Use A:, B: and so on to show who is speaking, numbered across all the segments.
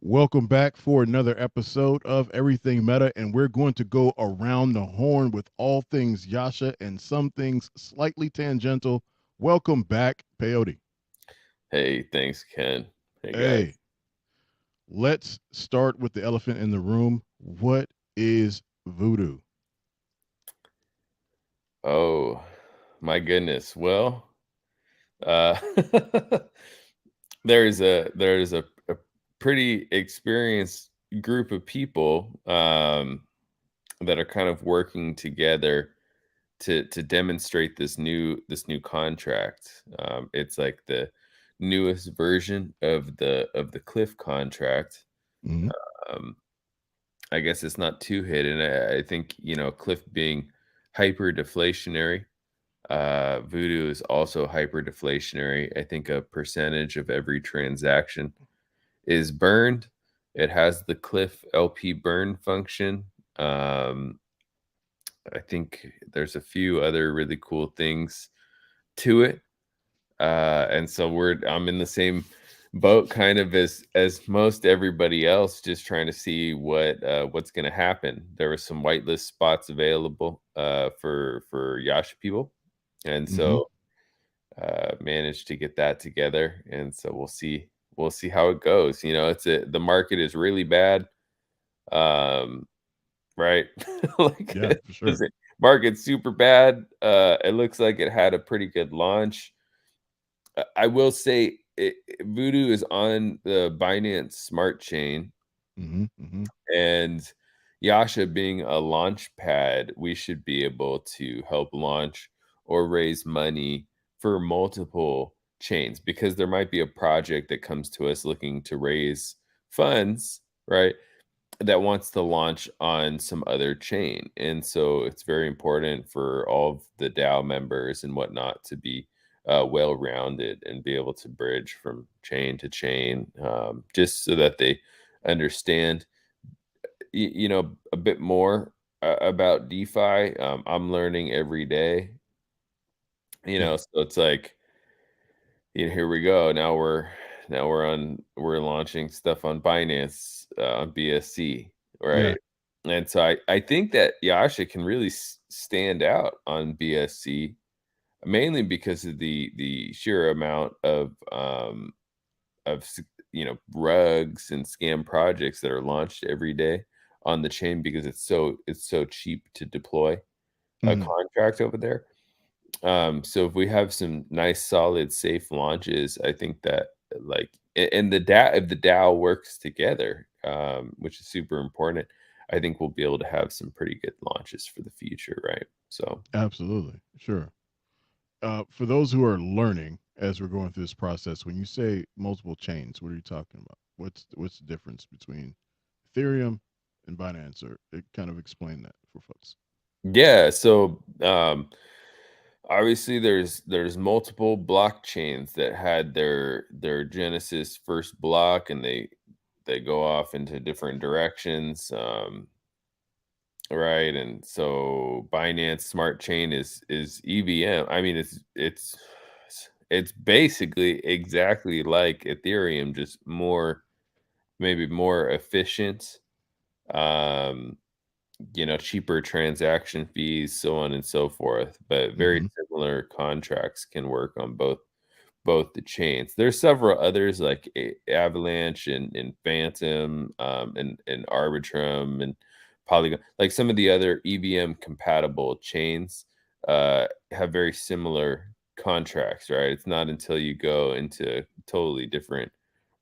A: Welcome back for another episode of Everything Meta, and we're going to go around the horn with all things Yasha and some things slightly tangential. Welcome back, Peyote.
B: Hey, thanks, Ken. Hey,
A: Hey,
B: guys.
A: let's start with the elephant in the room. What is voodoo?
B: Oh, my goodness. Well, uh, there's a pretty experienced group of people that are kind of working together to demonstrate this new contract. It's like the newest version of the Cliff contract.
A: Hmm.
B: Um, I guess it's not too hidden. I think Cliff being hyper deflationary. Voodoo is also hyper deflationary. I think a percentage of every transaction is burned. It has the Cliff LP burn function. Um, I think there's a few other really cool things to it. And so I'm in the same boat kind of as most everybody else, just trying to see what's going to happen. There were some whitelist spots available for Yasha people, and
A: Hmm.
B: so managed to get that together. And so we'll see how it goes. The market is really bad. um right. Like,
A: Yeah, for sure.
B: market's super bad. It looks like it had a pretty good launch. I will say Voodoo is on the Binance Smart Chain,
A: Hmm.
B: and Yasha being a launch pad, we should be able to help launch or raise money for multiple chains, because there might be a project that comes to us looking to raise funds, right? That wants to launch on some other chain. And so it's very important for all of the DAO members and whatnot to be well rounded and be able to bridge from chain to chain, just so that they understand, a bit more about DeFi. I'm learning every day,
A: Yeah,
B: so it's like, here we go. We're launching stuff on Binance, on BSC,
A: yeah.
B: right? And so I think that Yasha can really stand out on BSC, mainly because of the sheer amount of rugs and scam projects that are launched every day on the chain, because it's so cheap to deploy a
A: Hmm.
B: contract over there. So if we have some nice, solid, safe launches, I think that, like, and the DAO, if the DAO works together, which is super important, I think we'll be able to have some pretty good launches for the future, right? So
A: Absolutely. Sure. For those who are learning as we're going through this process, when you say multiple chains, what are you talking about? What's the difference between Ethereum and Binance, or it kind of explain that for folks?
B: yeah, so obviously there's multiple blockchains that had their genesis first block, and they go off into different directions. Right, and so Binance Smart Chain is EVM. I mean, it's basically exactly like Ethereum, just maybe more efficient, um, cheaper transaction fees, so on and so forth. But very
A: Hmm.
B: similar contracts can work on both the chains. There's several others like Avalanche and Phantom, and Arbitrum and Polygon. Like, some of the other EVM compatible chains have very similar contracts, right? It's not until you go into a totally different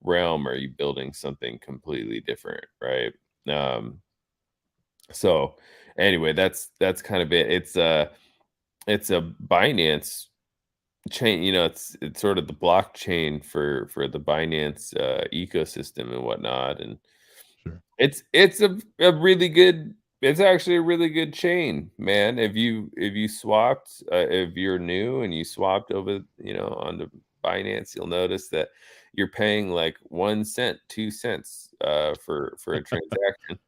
B: realm are you building something completely different, right? Um, so anyway, that's kind of it. It's a Binance chain. It's sort of the blockchain for the Binance ecosystem and whatnot. And
A: Sure.
B: it's a really good, it's actually a really good chain, man. If you swapped, if you're new and you swapped over, onto Binance, you'll notice that you're paying like 1 cent, 2 cents for a transaction,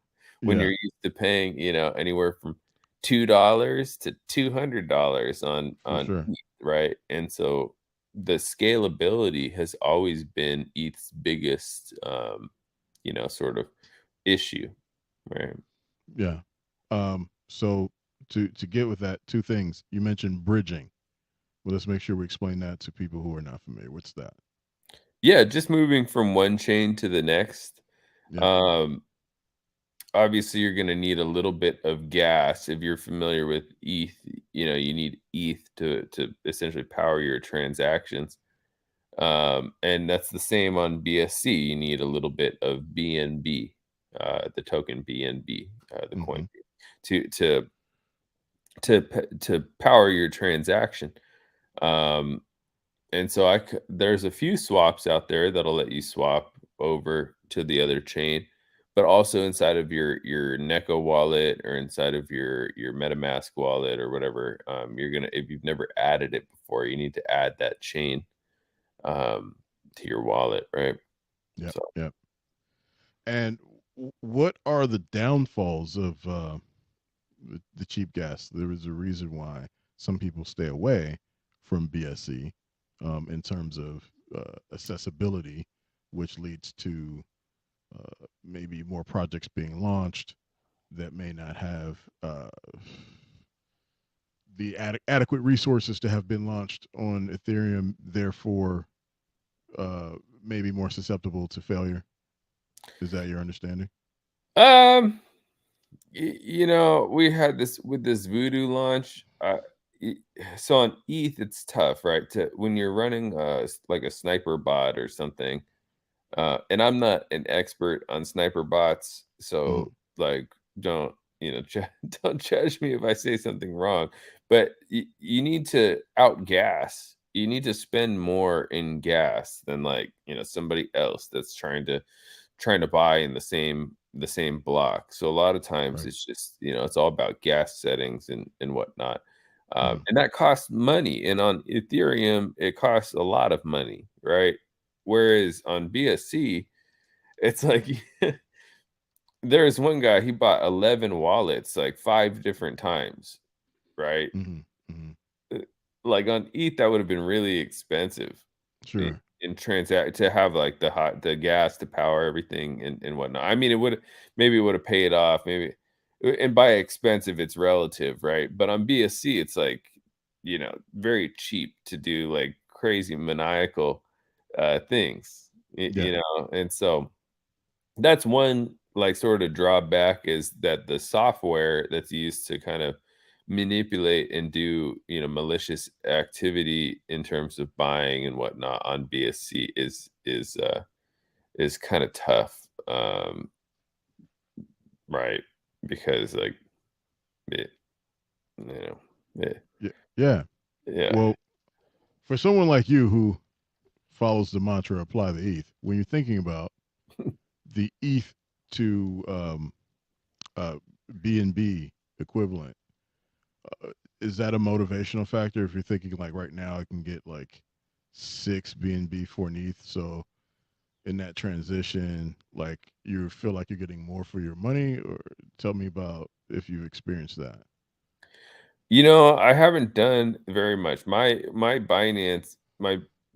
B: when
A: Yeah,
B: you're used to paying, anywhere from $2 to $200
A: for
B: on
A: sure.
B: ETH, right? And so the scalability has always been ETH's biggest sort of issue, right?
A: Yeah. So to get with that, two things you mentioned bridging. Well, let's make sure we explain that to people who are not familiar. What's that?
B: Yeah, just moving from one chain to the next.
A: Yeah.
B: Um, Obviously, you're going to need a little bit of gas. If you're familiar with ETH, you need ETH to essentially power your transactions. And that's the same on BSC. You need a little bit of BNB, the token BNB, the coin,
A: Mm-hmm.
B: to to to power your transaction. Um, and so there's a few swaps out there that'll let you swap over to the other chain, but also inside of your Neko wallet or inside of your MetaMask wallet or whatever. You're gonna if you've never added it before, you need to add that chain um, to your wallet, right?
A: Yep.
B: So
A: Yep. And what are the downfalls of the cheap gas? There is a reason why some people stay away from BSC in terms of accessibility, which leads to maybe more projects being launched that may not have the adequate resources to have been launched on Ethereum, therefore, uh, maybe more susceptible to failure. Is that your understanding?
B: um, we had this with this Voodoo launch. Y- so on ETH, it's tough, right? To when you're running like a sniper bot or something. And I'm not an expert on sniper bots, so
A: Mm,
B: like don't don't judge me if I say something wrong. But you need to outgas. You need to spend more in gas than like somebody else that's trying to buy in the same block. So a lot of times
A: right.
B: it's just it's all about gas settings and whatnot.
A: Mm,
B: And that costs money. And on Ethereum, it costs a lot of money, right? Whereas on BSC, it's like there is one guy, he bought 11 wallets like 5 different times, right?
A: mm-hmm, mm-hmm.
B: Uh, Like on ETH, that would have been really expensive in,
A: Sure.
B: in transact to have like the gas to power everything and whatnot. I mean, it would have paid off, maybe. And by expensive, it's relative, right? But on BSC, it's like very cheap to do like crazy maniacal things,
A: Yeah.
B: and so that's one like sort of drawback is that the software that's used to kind of manipulate and do malicious activity in terms of buying and whatnot on BSC is kind of tough, right? Because like it, you know, it,
A: Yeah. Yeah.
B: yeah.
A: Well, for someone like you who follows the mantra apply the ETH, when you're thinking about the ETH to uh, BNB equivalent, uh, is that a motivational factor? If you're thinking like right now, I can get like six BNB for an ETH, so in that transition, like you feel like you're getting more for your money, or tell me about if you've experienced that.
B: I haven't done very much. My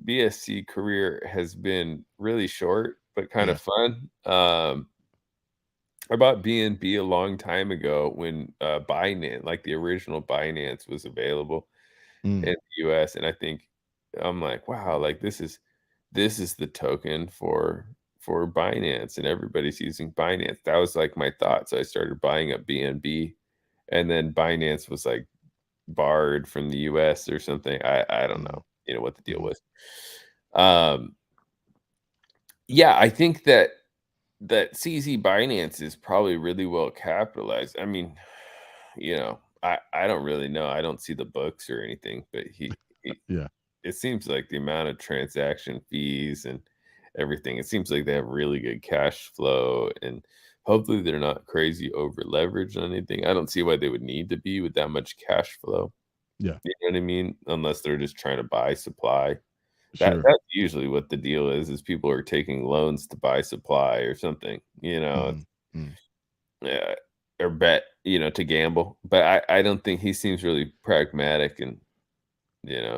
B: BSC career has been really short, but kind
A: Yeah.
B: of fun. I bought BNB a long time ago when Binance, like the original Binance, was available in
A: Mm,
B: the US, and I think I'm like, wow, like this is the token for Binance, and everybody's using Binance. That was like my thought, so I started buying up BNB, and then Binance was like barred from the US or something. I don't
A: mm,
B: know, what the deal
A: mm,
B: was. Um, yeah, I think that CZ Binance is probably really well capitalized. I mean, I don't really know. I don't see the books or anything, but he
A: yeah.
B: it seems like the amount of transaction fees and everything, it seems like they have really good cash flow and hopefully they're not crazy over leveraged on anything. I don't see why they would need to be with that much cash flow.
A: Yeah.
B: You know what I mean? Unless they're just trying to buy supply.
A: Sure.
B: That's usually what the deal is people are taking loans to buy supply or something,
A: Mm, mm,
B: yeah, or bet, to gamble. But I don't think he seems really pragmatic and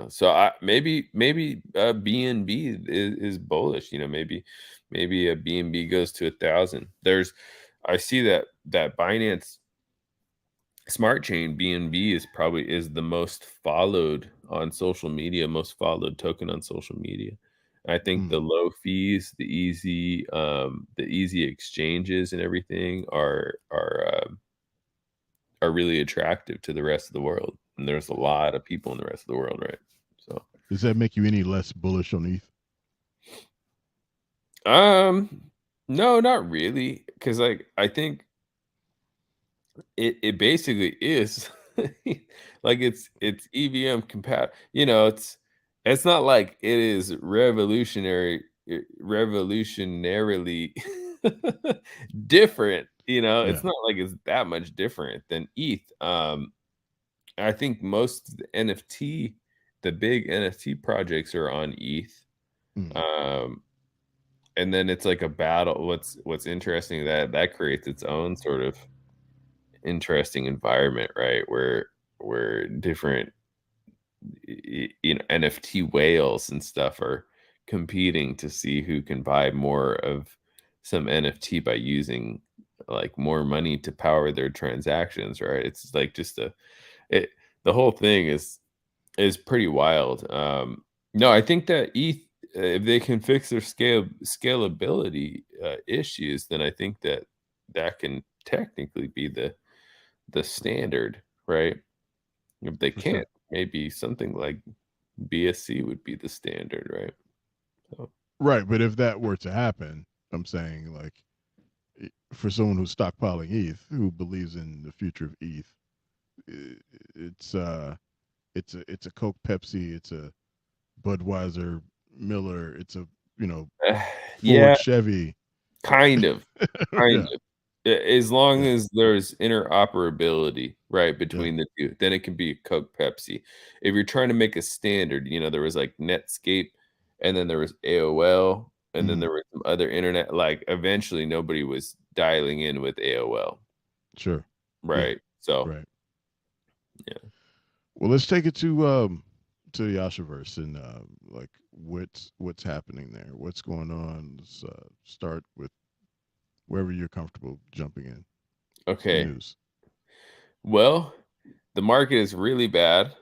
B: So maybe BNB is bullish. Maybe a BNB goes to 1,000. I see that Binance Smart Chain BNB is the most followed on social media, most followed token on social media. I think the
A: Mm.
B: low fees, the easy exchanges and everything are really attractive to the rest of the world. And there's a lot of people in the rest of the world, right? So,
A: Does that make you any less bullish on ETH?
B: um, no, not really, because like I think it basically is like it's EVM compat. It's not like it is revolutionarily different.
A: Yeah.
B: It's not like it's that much different than ETH. I think most of the big NFT projects are on ETH.
A: Mm.
B: Um, and then it's like a battle. What's interesting, that creates its own sort of interesting environment, right? Where different NFT whales and stuff are competing to see who can buy more of some NFT by using like more money to power their transactions, right? It's like just it the whole thing is pretty wild. No, I think that ETH, if they can fix their scalability issues, then I think that can technically be the standard, right? If they
A: For sure.
B: can't, maybe something like BSC would be the standard, right? So,
A: Right, but if that were to happen, I'm saying like for someone who's stockpiling ETH, who believes in the future of ETH, it's it's a Coke, Pepsi, it's a Budweiser, Miller, it's a you know
B: yeah,
A: Ford, Chevy.
B: kind of. Kind
A: Yeah,
B: of. As long
A: yeah,
B: as there's interoperability, right,
A: yeah.
B: between the 2, then it can be Coke, Pepsi. If you're trying to make a standard, there was, like, Netscape, and then there was AOL, and then
A: Mm,
B: there was some other internet, like, eventually, nobody was dialing in with AOL,
A: sure. Yeah,
B: right? So,
A: right.
B: yeah.
A: Well, let's take it to Yashaverse and like what's happening there. What's going on? Let's start with wherever you're comfortable jumping in. Some
B: Okay.
A: news
B: Well, the market is really bad.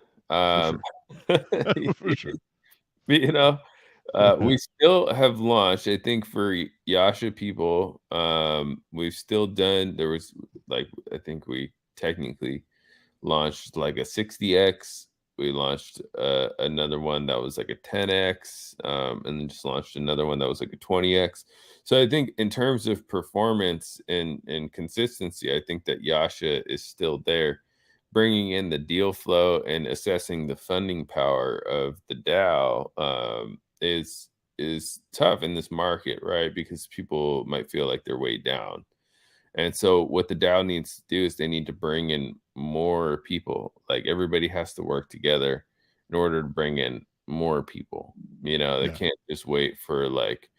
A: for
B: Um,
A: sure. For sure.
B: you know,
A: Yeah.
B: we still have launched, I think for Yasha people, we've still done there was like I think we technically launched like a 60x. We launched another one that was like a 10x, and then just launched another one that was like a 20x. So I think in terms of performance and consistency, I think that Yasha is still there. Bringing in the deal flow and assessing the funding power of the DAO is tough in this market, right? Because people might feel like they're way down. And so what the DAO needs to do is they need to bring in more people. Like everybody has to work together in order to bring in more people. They
A: Yeah.
B: can't just wait for like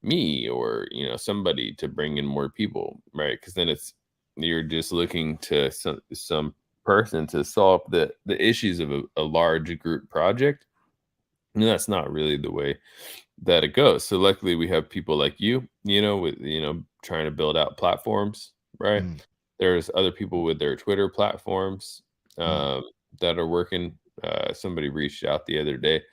B: me or somebody to bring in more people, right? Because then you're just looking to some person to solve the issues of a large group project. And that's not really the way that it goes. So luckily we have people like with trying to build out platforms, right?
A: Mm,
B: There's other people with their Twitter platforms
A: mm,
B: that are working. Somebody reached out the other day.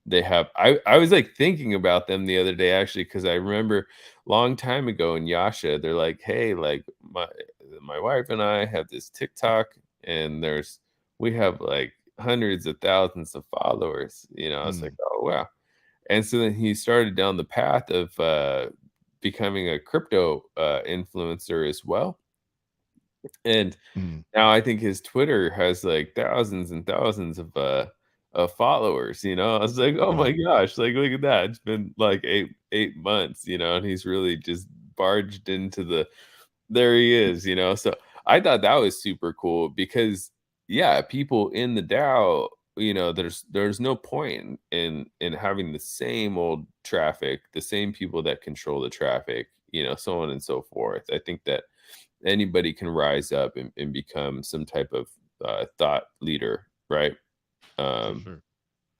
B: They have I was like thinking about them the other day actually because I remember long time ago in Yasha, they're like, hey, like my wife and I have this TikTok and we have like hundreds of thousands of followers. I was like,
A: mm,
B: oh wow. And so then he started down the path of becoming a crypto influencer as well. And
A: mm.
B: now I think his Twitter has like thousands and thousands of followers. I was like, oh my
A: Wow.
B: gosh, like look at that. It's been like eight months, and he's really just barged into the there he is, So I thought that was super cool because yeah, people in the DAO, there's no point in having the same old traffic, the same people that control the traffic, so on and so forth. I think that anybody can rise up and become some type of thought leader, right?
A: For
B: Um,
A: sure.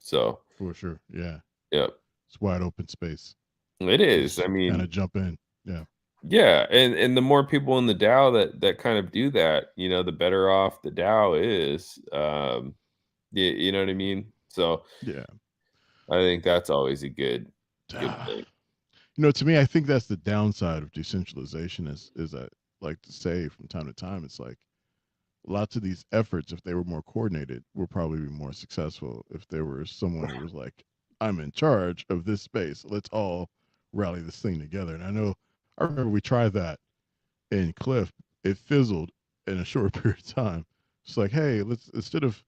B: So,
A: For sure. Yeah.
B: yeah,
A: It's wide open space.
B: it is. I
A: Just kind
B: mean,
A: of jump in. Yeah.
B: yeah, and the more people in the DAO that kind of do that, the better off the DAO is. You know what I mean? So
A: Yeah.
B: I think that's always a good thing.
A: To me, I think that's the downside of decentralization is I like to say from time to time, it's like lots of these efforts, if they were more coordinated, would probably be more successful if there was someone who was like, I'm in charge of this space. Let's all rally this thing together. And I remember we tried that in Cliff. It fizzled in a short period of time. It's like, hey, let's instead of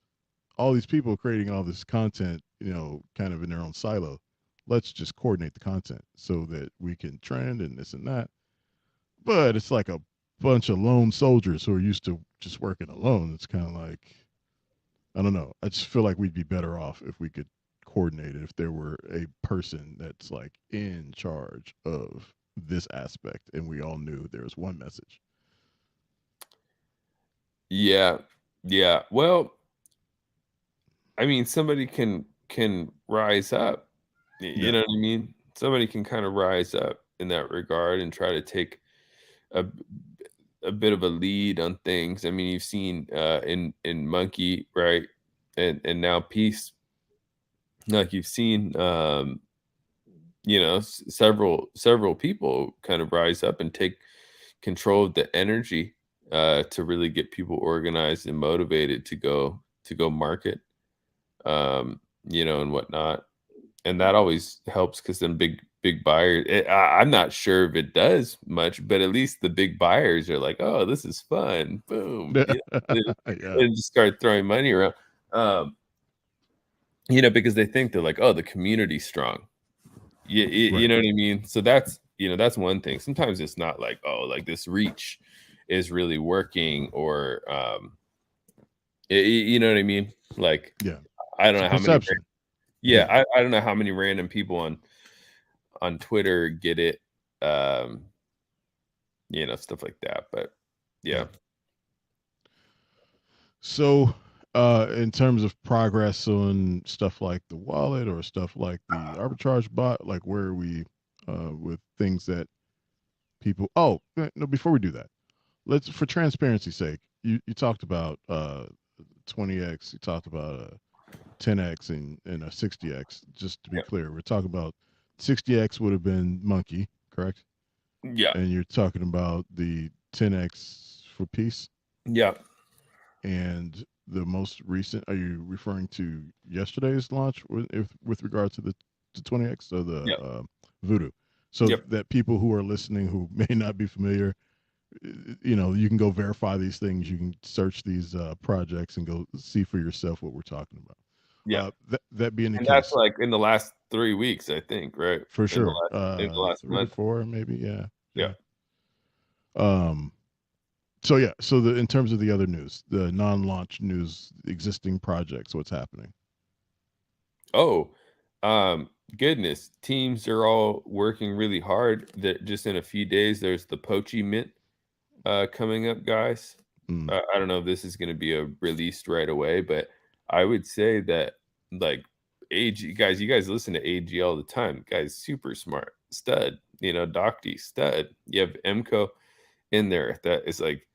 A: all these people creating all this content, kind of in their own silo, let's just coordinate the content so that we can trend and this and that. But it's like a bunch of lone soldiers who are used to just working alone. It's kind of like, I don't know. I just feel like we'd be better off if we could coordinate it, if there were a person that's like in charge of this aspect and we all knew there was one message.
B: Yeah. Yeah. Well, I mean, somebody can rise up. You
A: Yeah.
B: know what I mean? Somebody can kind of rise up in that regard and try to take a a bit of a lead on things. I mean, you've seen in Monkey, right? And now Peace, like you've seen several people kind of rise up and take control of the energy to really get people organized and motivated to go market, and whatnot. And that always helps because then big buyers. I'm not sure if it does much, but at least the big buyers are like, "Oh, this is fun!" Boom,
A: Yeah.
B: they just start throwing money around, um, because they think they're like, "Oh, the community's strong." You
A: Right.
B: know what I mean? So that's one thing. Sometimes it's not like, oh, like this reach is really working, or you know what I mean? Like,
A: Yeah.
B: I don't
A: It's a
B: know how many.
A: perception.
B: Yeah,
A: Yeah.
B: I don't know how many random people on Twitter get it, um, stuff like that. But yeah.
A: Yeah. So, in terms of progress on stuff like the wallet or stuff like the arbitrage bot, like where are we with things that people? Oh, no! Before we do that, let's, for transparency's sake, you talked about 20x, you talked about 10x and a 60x. Just to be
B: Yeah.
A: clear, we're talking about 60x would have been Monkey, correct?
B: Yeah.
A: And you're talking about the 10x for Peace.
B: Yeah.
A: And the most recent, are you referring to yesterday's launch with regard to the 20x or the
B: Yep.
A: Voodoo? So
B: Yep.
A: that people who are listening who may not be familiar, you can go verify these things. You can search these projects and go see for yourself what we're talking about.
B: Yeah.
A: That being the
B: And that's
A: case,
B: like in the last 3 weeks, I think, right?
A: for
B: In the
A: sure,
B: last
A: 3 to
B: month.
A: 4, maybe, yeah,
B: Yeah.
A: yeah. Um, so yeah, so in terms of the other news, the non-launch news, existing projects, what's happening?
B: Oh, goodness, teams are all working really hard. That just in a few days, there's the Pochi Mint coming up, guys.
A: Mm,
B: I don't know if this is going to be released right away, but I would say that, like, AG guys, you guys listen to AG all the time. Guys, super smart, stud. Docty, stud. You have MCO in there that is like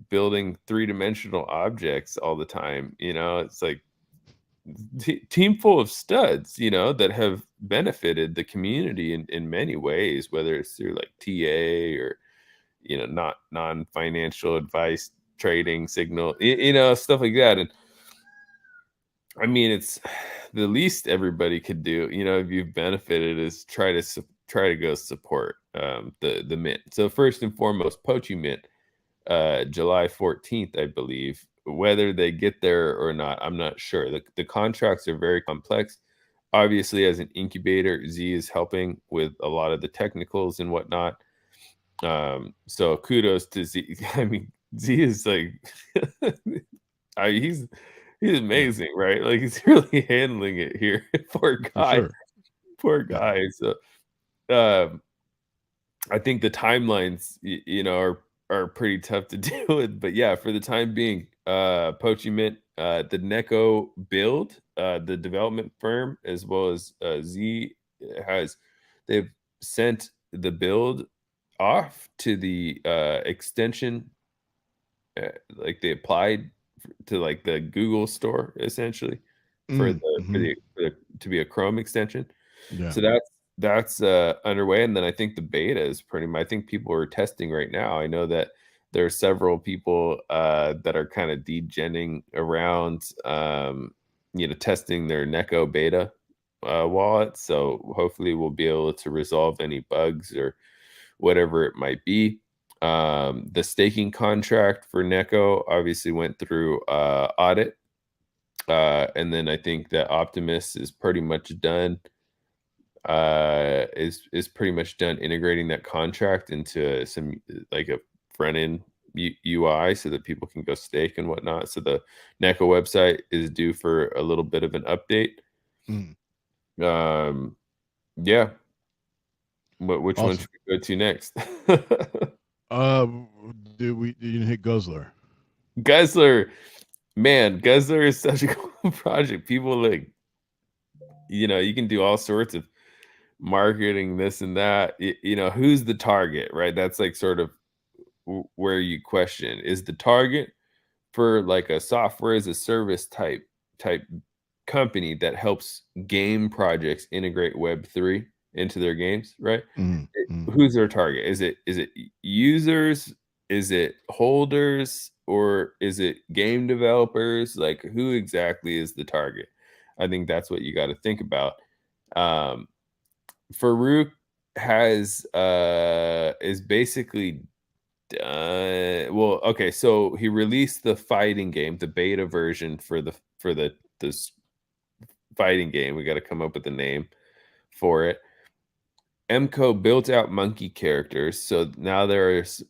B: building three-dimensional objects all the time. It's like team full of studs, that have benefited the community in many ways, whether it's through like TA or not non-financial advice, trading signal, stuff like that. And I mean, it's the least everybody could do, if you've benefited, is try to go support the mint. So first and foremost, Pochi Mint, July 14th, I believe. Whether they get there or not, I'm not sure. The contracts are very complex. Obviously, as an incubator, Z is helping with a lot of the technicals and whatnot. So kudos to Z. I mean, Z is like, he's
A: yeah,
B: amazing, right? Like he's really handling it here. Poor
A: for
B: guy,
A: sure.
B: poor
A: Yeah,
B: guy. So, um, I think the timelines, are pretty tough to deal with. But yeah, for the time being, Pochi Mint, the Neko build the development firm, as well as Z has they've sent the build off to the extension, like they applied to like the Google store essentially
A: Mm, hmm.
B: for the to be a Chrome extension.
A: Yeah.
B: So that's underway, and then I think the beta is pretty much. I think people are testing right now. I know that there are several people that are kind of degenning around, testing their Neko beta wallet. So hopefully we'll be able to resolve any bugs or whatever it might be. The staking contract for Neko obviously went through audit, and then I think that Optimus is pretty much done. Is pretty much done integrating that contract into some like a front end UI so that people can go stake and whatnot. So the Neko website is due for a little bit of an update.
A: Mm.
B: Um, yeah, which one
A: Awesome.
B: should we go to next?
A: Uh, did you hit Guzzler?
B: Gessler, man, Gessler is such a cool project. People like, you can do all sorts of marketing, this and that. Who's the target, right? That's like sort of where you question, is the target for like a software as a service type company that helps game projects integrate Web3 into their games, right?
A: Mm, mm,
B: Who's their target? Is it users? Is it holders? Or is it game developers? Like, who exactly is the target? I think that's what you got to think about. Um, Farouk is basically well, okay, so he released the fighting game, the beta version for the this fighting game. We got to come up with a name for it. MCO built out monkey characters, so now there's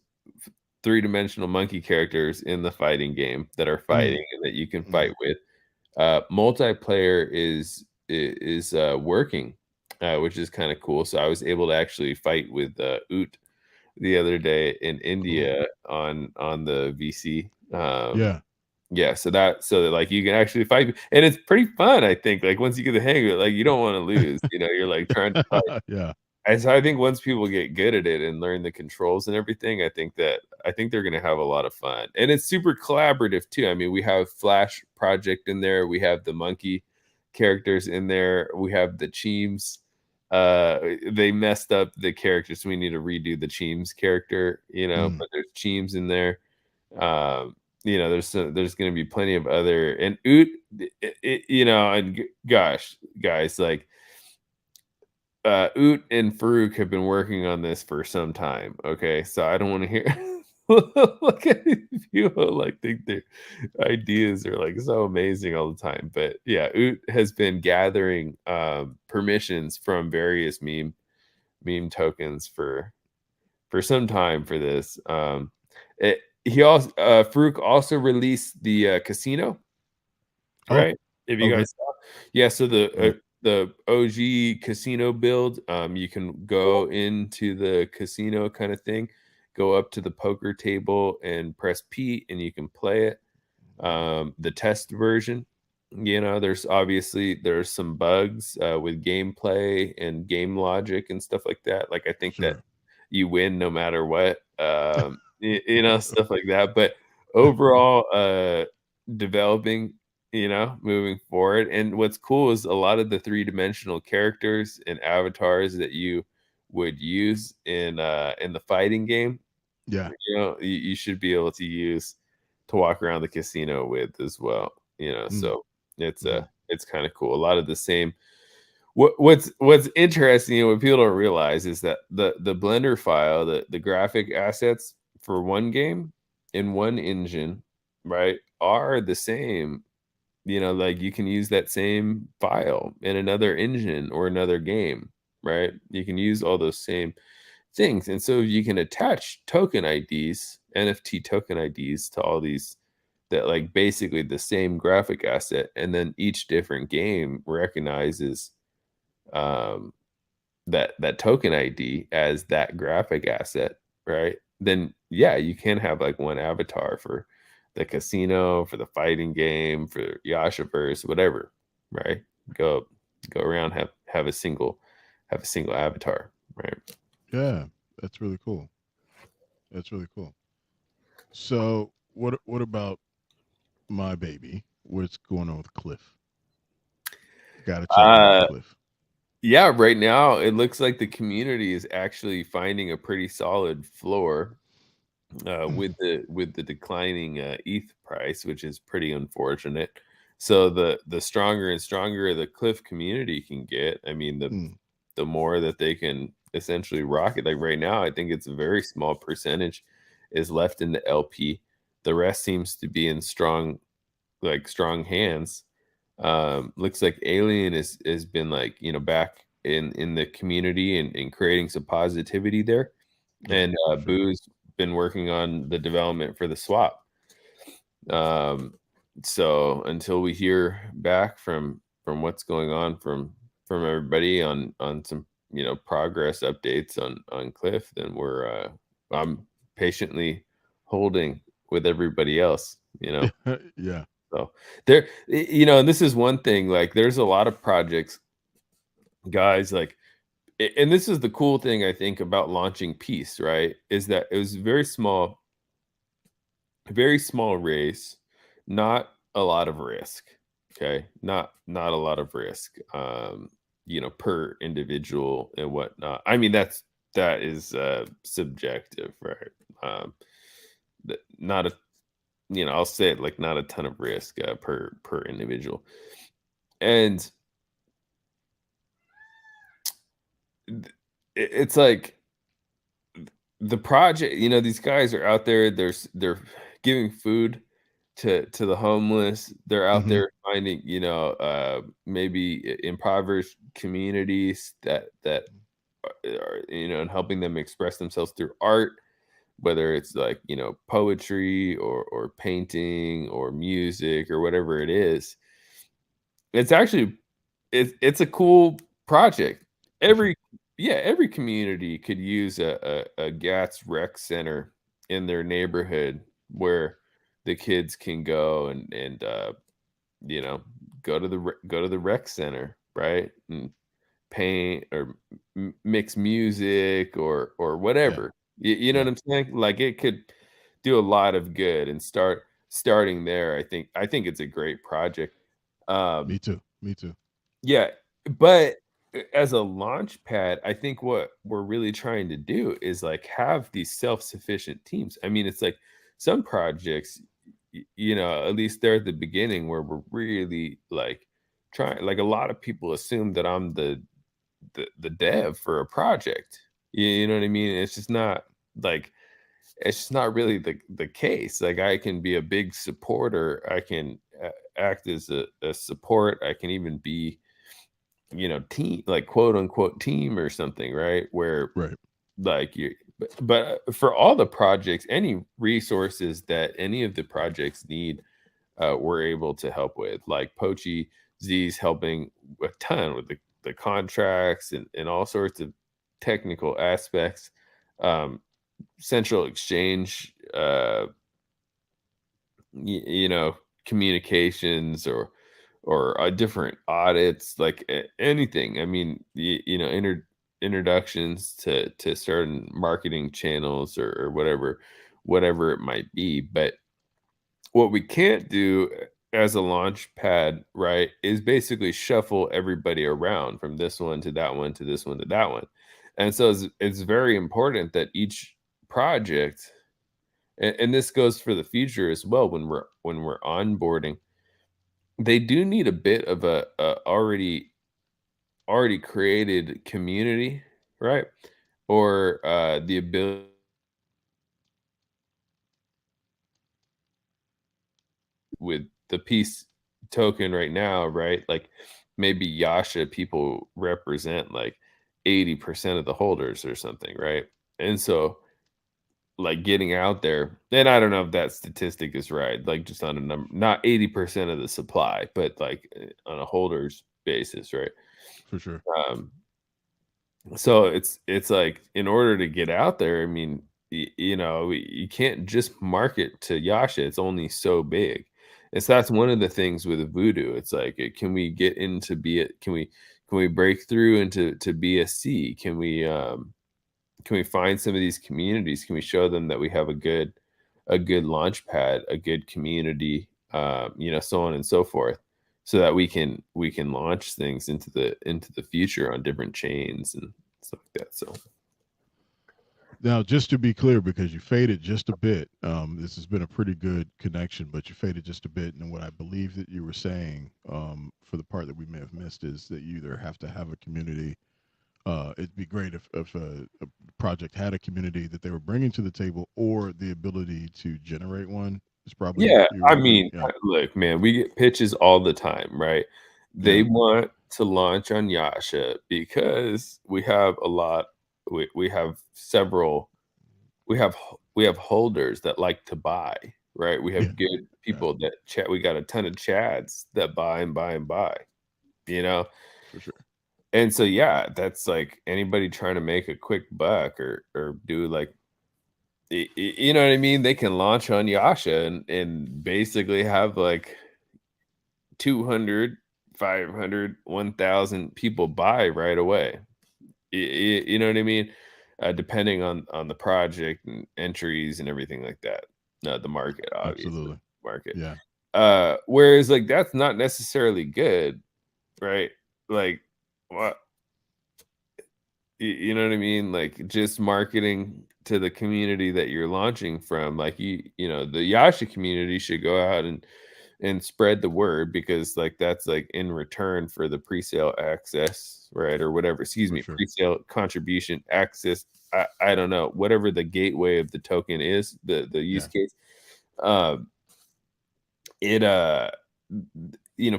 B: three-dimensional monkey characters in the fighting game that are
A: mm,
B: fighting and that you can fight
A: mm.
B: with. Multiplayer is working, which is kind of cool. So I was able to actually fight with Oot the other day in
A: Cool.
B: India on the VC.
A: Yeah.
B: Yeah, so that like you can actually fight, and it's pretty fun. I think like once you get the hang of it, like you don't want to lose. You're like trying to fight.
A: Yeah.
B: And so I think once people get good at it and learn the controls and everything, I think they're gonna have a lot of fun. And it's super collaborative too. I mean, we have Flash Project in there, we have the monkey characters in there, we have the Cheems. They messed up the characters, so we need to redo the Cheems character,
A: Mm,
B: but there's Cheems in there. Um, there's gonna be plenty of other and Oot, and gosh, guys, like Oot and Farouk have been working on this for some time. Okay, so I don't want to hear look at these people like think their ideas are like so amazing all the time. But yeah, Oot has been gathering permissions from various meme tokens for some time for this. He also Farouk also released the casino,
A: oh,
B: right? If you
A: okay.
B: guys saw, yeah. So
A: Yeah.
B: the OG casino build, you can go into the casino kind of thing, go up to the poker table and press P, and you can play it. The test version, there's some bugs with gameplay and game logic and stuff like that. Like I think that
A: Sure.
B: you win no matter what, stuff like that. But overall, developing, moving forward. And what's cool is a lot of the three-dimensional characters and avatars that you would use in the fighting game,
A: Yeah.
B: you should be able to use to walk around the casino with as well.
A: Mm,
B: So it's
A: mm,
B: it's kind of cool. A lot of the same. What's interesting and what people don't realize is that the Blender file, the graphic assets for one game in one engine, right, are the same. Like you can use that same file in another engine or another game, right? You can use all those same things. And so you can attach token IDs, NFT token IDs to all these that like basically the same graphic asset, and then each different game recognizes um that token ID as that graphic asset, right? Then yeah, you can have like one avatar for the casino, for the fighting game, for Yashaverse, whatever, right? Go go around, have a single avatar, right?
A: Yeah, that's really cool. That's really cool. So, what about my baby? What's going on with Cliff? Got to check in with
B: Uh,
A: Cliff.
B: yeah, right now it looks like the community is actually finding a pretty solid floor with the declining ETH price, which is pretty unfortunate. So the stronger and stronger the Cliff community can get, I mean,
A: Mm,
B: the more that they can essentially rock it. Like right now, I think it's a very small percentage is left in the LP. The rest seems to be in strong hands. Looks like Alien has been like, back in the community and creating some positivity there.
A: yeah,
B: And
A: for sure.
B: Boo's been working on the development for the swap. Um, so until we hear back from what's going on from everybody on some progress updates on Cliff, then I'm patiently holding with everybody else.
A: Yeah.
B: So and this is one thing. Like, there's a lot of projects, guys. Like, and this is the cool thing I think about launching Peace, right? Is that it was very small race, not a lot of risk. Okay, not a lot of risk. Per individual and whatnot. I mean, that is subjective, right? Um, not a I'll say it like not a ton of risk per individual, and it's like the project, these guys are out there, they're giving food to the homeless. They're out
A: Hmm.
B: there finding, maybe impoverished communities that are, and helping them express themselves through art, whether it's like, poetry or painting or music or whatever it is. It's actually it's a cool project.
A: For sure.
B: Every Yeah, every community could use a GATS rec center in their neighborhood where the kids can go and you know, go to the rec center, right? And paint or mix music or
A: Yeah.
B: whatever. You know
A: Yeah.
B: what I'm saying? Like, it could do a lot of good, and starting there, I think it's a great project.
A: Me
B: Um,
A: too. Me too.
B: yeah, but as a launch pad, I think what we're really trying to do is like have these self-sufficient teams. I mean, it's like some projects, at least they're at the beginning where we're really like trying. Like, a lot of people assume that I'm the dev for a project. You know what I mean? Like it's just not really the case. Like, I can be a big supporter. I can act as a support. I can even be, team, like, quote unquote team or something, right? Where
A: Right.
B: like you but for all the projects, any resources that any of the projects need, we're able to help with. Like, Pochi Z's helping a ton with the contracts and all sorts of technical aspects. Um, Central Exchange, communications or different audits, like anything. I mean, introductions to certain marketing channels or whatever it might be. But what we can't do as a launch pad, right, is basically shuffle everybody around from this one to that one to this one to that one. And so it's very important that each project, and this goes for the future as well, when we're onboarding, they do need a bit of a already created community, right? Or the ability with the peace token right now, right? Like, maybe Yasha people represent like 80% of the holders or something, right? And so, like, getting out there, and I don't know if that statistic is right, like, just on a number, not 80% of the supply, but like, on a holders basis, right?
A: For sure.
B: Um, so it's like, in order to get out there, I mean, you can't just market to Yasha. It's only so big. And so that's one of the things with voodoo. It's like, can we get into be it? Can we break through into to BSC? Can we find some of these communities? Can we show them that we have a good launch pad, a good community, so on and so forth, so that we can launch things into the future on different chains and stuff like that. So
A: Now, just to be clear, because you faded just a bit, this has been a pretty good connection, but you faded just a bit. And what I believe that you were saying, for the part that we may have missed, is that you either have to have a community. It'd be great if a project had a community that they were bringing to the table, or the ability to generate one is probably
B: yeah,
A: what you were
B: I
A: looking.
B: mean,
A: Yeah,
B: look, man, we get pitches all the time, right?
A: yeah,
B: They want to launch on Yasha because we have several we have holders that like to buy, right? We
A: yeah,
B: have good
A: yeah,
B: people that chat. We got a ton of chads that buy and buy and buy, you know?
A: for sure.
B: And so, yeah, that's like anybody trying to make a quick buck or do like, you know what I mean? They can launch on Yasha and basically have like 200, 500, 1,000 people buy right away. You know what I mean? Depending on the project and entries and everything like that. The market, obviously,
A: Absolutely.
B: market.
A: Yeah,
B: Whereas like that's not necessarily good, right? Like, what you know what I mean? Like just marketing to the community that you're launching from. Like the Yasha community should go out and spread the word because like that's like in return for the pre-sale access, right? Or whatever, excuse
A: for
B: me,
A: sure.
B: pre-sale contribution access. I don't know, whatever the gateway of the token is, the use
A: Yeah,
B: case. Um it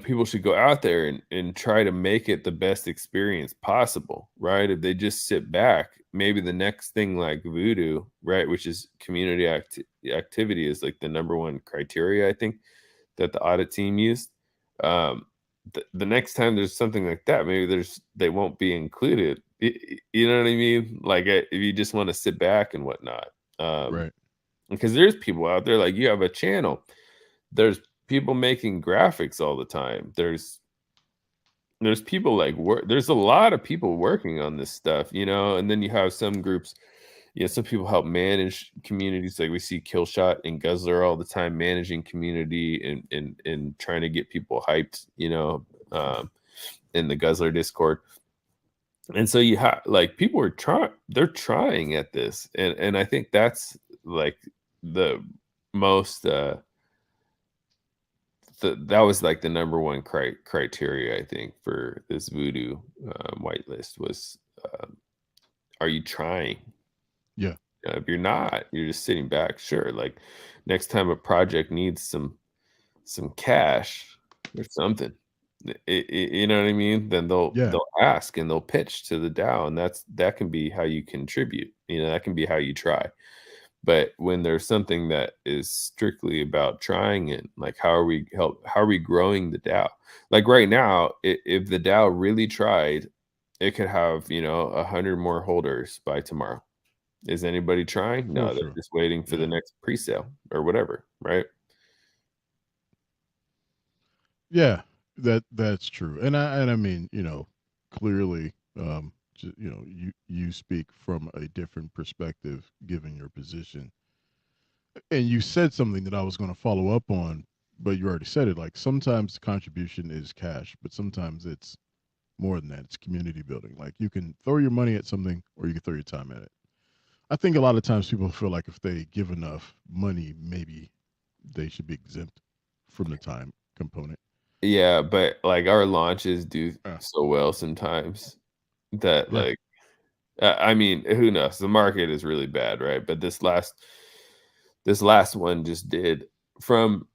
B: People should go out there and try to make it the best experience possible, right? If they just sit back, maybe the next thing like voodoo, right, which is activity is like the number one criteria I think that the audit team used. um the next time there's something like that, maybe they won't be included. You know what I mean? Like, if you just want to sit back and whatnot.
A: right.
B: Because there's people out there, like, you have a channel, there's people making graphics all the time. There's people like work. There's a lot of people working on this stuff, and then you have some groups. Some people help manage communities. Like we see Killshot and Guzzler all the time managing community and trying to get people hyped, in the Guzzler Discord. And so you have like people are trying. They're trying at this, and I think that's like the most. That was like the number one criteria I think for this voodoo whitelist was, are you trying?
A: Yeah,
B: If you're not, you're just sitting back. Sure, like next time a project needs some cash or something, you know what I mean? Then
A: yeah,
B: they'll ask and they'll pitch to the DAO, and that can be how you contribute. That can be how you try. But when there's something that is strictly about trying it, like how are we growing the DAO? Like right now, if the DAO really tried, it could have 100 more holders by tomorrow. Is anybody trying?
A: for
B: No, they're
A: sure.
B: just waiting for the
A: Yeah,
B: next pre-sale or whatever, right?
A: yeah. That's true. And I mean, clearly, you speak from a different perspective given your position, and you said something that I was going to follow up on, but you already said it. Like sometimes the contribution is cash, but sometimes it's more than that. It's community building. Like you can throw your money at something, or you can throw your time at it. I think a lot of times people feel like if they give enough money, maybe they should be exempt from the time component.
B: Yeah, but like our launches do
A: Uh,
B: so well sometimes that
A: yeah.
B: like I mean, who knows? The market is really bad, right? But this last one just did from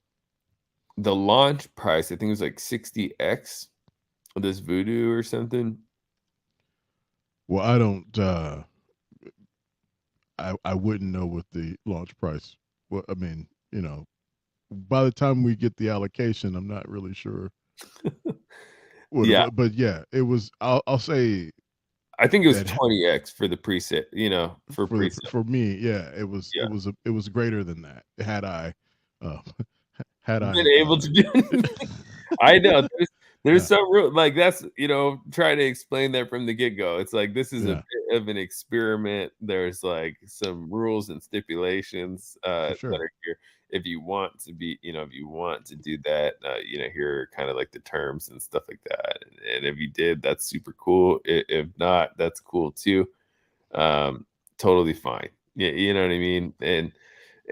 B: the launch price, I think it was like 60x of this voodoo or something.
A: Well, I don't. I wouldn't know what the launch price. Well, I mean, by the time we get the allocation, I'm not really sure what it
B: Yeah,
A: was. But yeah, it was. I'll say
B: I think it was
A: that
B: 20x for the preset, for
A: for
B: preset.
A: for me, yeah, it was
B: Yeah.
A: it was greater than that. Had I uh, had
B: been
A: I
B: able to do anything. I know there's
A: yeah,
B: some real like that's try to explain that from the get go. It's like this is a
A: yeah,
B: bit of an experiment. There's like some rules and stipulations
A: for
B: that
A: sure.
B: are here. If you want to be, if you want to do that, here are kind of like the terms and stuff like that. And if you did, that's super cool. If not, that's cool too. Um, Totally fine. Yeah, you know what I mean?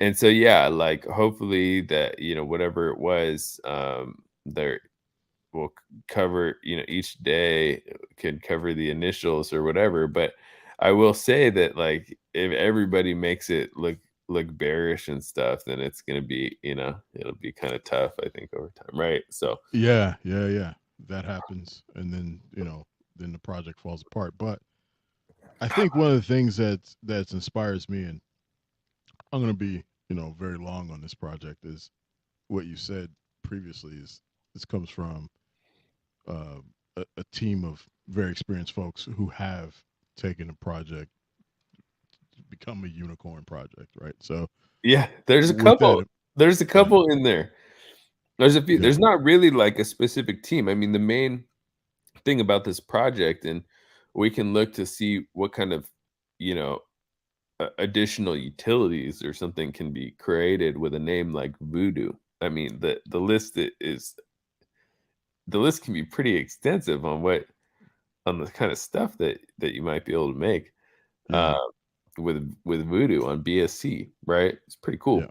B: And so yeah, like hopefully that, whatever it was, there will cover, each day can cover the initials or whatever. But I will say that like if everybody makes it look bearish and stuff, then it's gonna be, it'll be kind of tough, I think, over time. Right. So
A: Yeah, yeah, yeah. That happens, and then then the project falls apart. But I think one of the things that inspires me, and I'm going to be very long on this project, is what you said previously. Is this comes from uh, a team of very experienced folks who have taken a project to become a unicorn project, right? So
B: yeah, there's a
A: with
B: couple.
A: that,
B: There's a
A: yeah,
B: couple in there. There's a few.
A: yeah,
B: There's not really like a specific team. I mean, the main thing about this project, and we can look to see what kind of, you know, additional utilities or something can be created with a name like Voodoo. I mean, the list can be pretty extensive on the kind of stuff that you might be able to make uh,
A: yeah,
B: with Voodoo on BSC, right? It's pretty
A: yeah,
B: cool.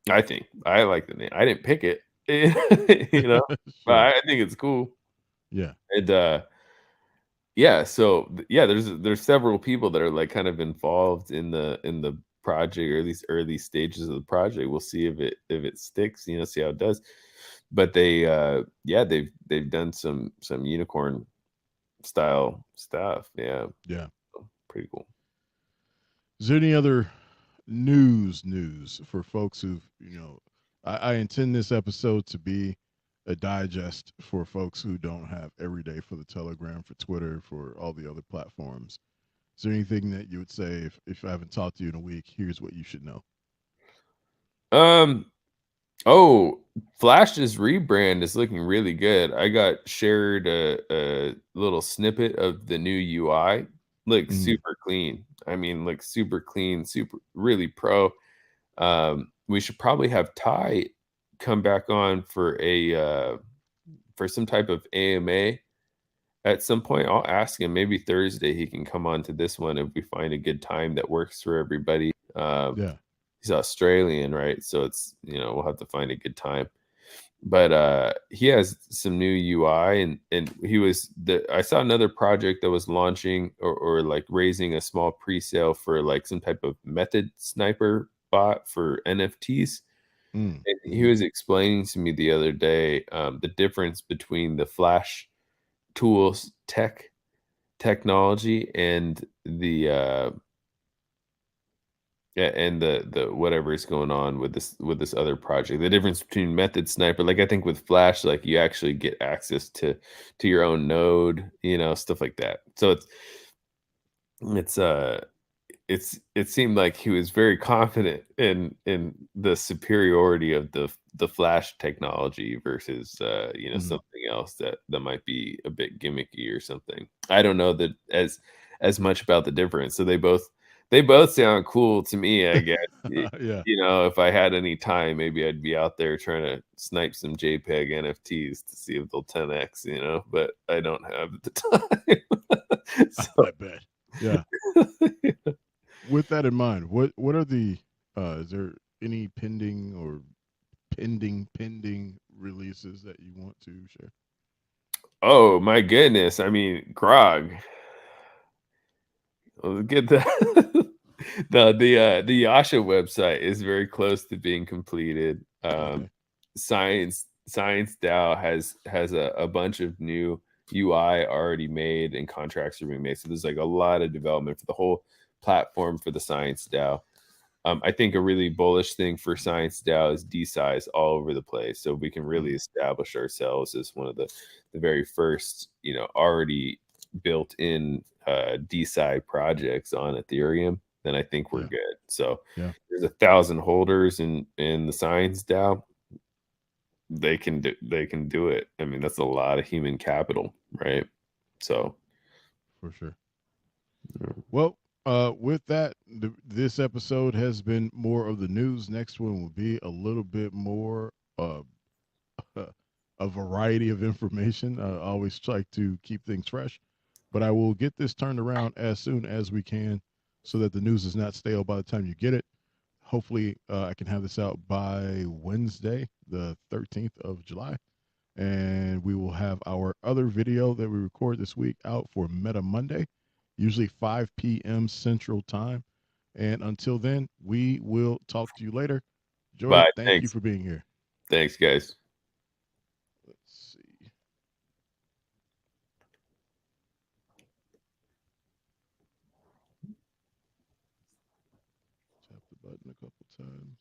B: I think I like the name. I didn't pick it, you know, but
A: sure,
B: I think it's cool.
A: yeah,
B: And yeah, so yeah, there's several people that are like kind of involved in the project, or at least early stages of the project. We'll see if it sticks, see how it does. But yeah, they've done some unicorn style stuff. Yeah,
A: yeah.
B: so pretty cool.
A: Is there any other news for folks who've I intend this episode to be a digest for folks who don't have every day, for the Telegram, for Twitter, for all the other platforms. Is there anything that you would say, if I haven't talked to you in a week, here's what you should know?
B: Um Oh, Flash's rebrand is looking really good. I got shared a little snippet of the new UI. Looks
A: Mm,
B: super clean. I mean, looks super clean, super really pro. We should probably have Ty come back on for some type of AMA at some point. I'll ask him, maybe Thursday he can come on to this one if we find a good time that works for everybody.
A: yeah.
B: He's Australian, right? So it's, we'll have to find a good time. But he has some new UI, and I saw another project that was launching, or like raising a small pre-sale for like some type of method sniper bot for NFTs.
A: Mm,
B: And he
A: mm-hmm.
B: was explaining to me the other day the difference between the Flash tools technology and the yeah, and the whatever is going on with this other project. The difference between method sniper, like I think with Flash, like you actually get access to your own node, stuff like that. So it's it seemed like he was very confident in the superiority of the Flash technology versus
A: Mm-hmm.
B: something else that might be a bit gimmicky or something. I don't know that as much about the difference. So they both sound cool to me, I guess.
A: Yeah.
B: If I had any time, maybe I'd be out there trying to snipe some JPEG NFTs to see if they'll 10x, but I don't have the time. So
A: I bet. Yeah. With that in mind, what are the is there any pending releases that you want to share?
B: Oh my goodness. I mean, Grog. Let's get the the Yasha website is very close to being completed.
A: Okay.
B: Science DAO has a bunch of new UI already made, and contracts are being made. So there's like a lot of development for the whole platform for the Science DAO. I think a really bullish thing for Science DAO is D-size all over the place. So we can really
A: Mm,
B: establish ourselves as one of the very first, already built in D-size projects on Ethereum. Then I think we're
A: yeah.
B: good. So
A: Yeah.
B: there's 1,000 holders in the Science DAO. they can do it. I mean, that's a lot of human capital, right? So,
A: For sure.
B: yeah.
A: Well, with that, this episode has been more of the news. Next one will be a little bit more a variety of information. I always like to keep things fresh, but I will get this turned around as soon as we can so that the news is not stale by the time you get it. Hopefully, I can have this out by Wednesday, the 13th of July. And we will have our other video that we record this week out for Meta Monday, usually 5 p.m. Central Time. And until then, we will talk to you later. Joy,
B: Bye.
A: thank you
B: Thanks.
A: for being here.
B: Thanks, guys.
A: Let's see. Tap the button a couple times.